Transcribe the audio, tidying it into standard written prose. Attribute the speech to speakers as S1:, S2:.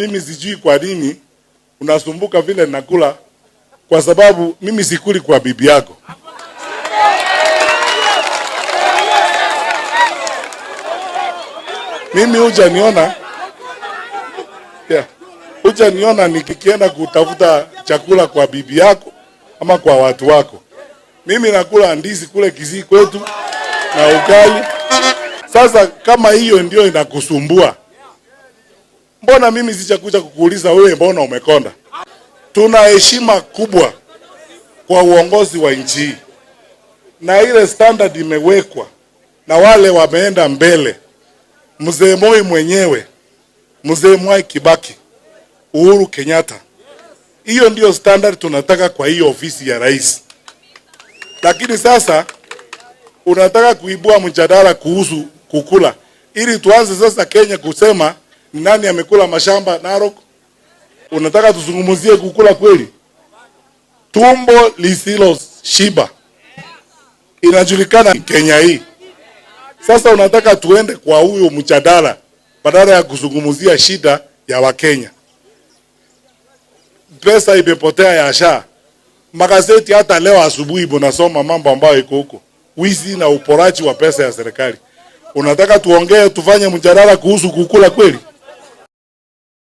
S1: Mimi sijui kwa nini unasumbuka vile nakula, kwa sababu mimi sikuli kwa bibi yako. Mimi hujaniona nikienda kutafuta chakula kwa bibi yako ama kwa watu wako. Mimi nakula ndizi kule Kisii kwetu na ugali. Sasa kama hiyo ndio inakusumbua, mbona mimi sijakuja kukuuliza wewe mbona umekonda? Tuna heshima kubwa kwa uongozi wa nchi hii, na ile standard imewekwa na wale wameenda mbele. Mzee Moi mwenyewe, Mzee Mwai Kibaki, Uhuru Kenyatta. Hiyo ndio standard tunataka kwa hiyo ofisi ya rais. Lakini sasa unataka kuibua mjadala kuhusu kukula, ili tuanze sasa Kenya kusema ni nani amekula mashamba Narok. Unataka tuzungumzie kukula kweli? Tumbo lisilo shiba inajulikana Kenya hii. Sasa unataka tuende kwa huyo mjadala badala ya kuzungumzia shida ya Wakenya. Pesa imepotea ya SHA. Magazeti hata leo asubuhi mnasoma mambo ambayo iko huko. Wizi na uporaji wa pesa ya serikali. Unataka tuongee tufanye mjadala kuhusu kukula kweli?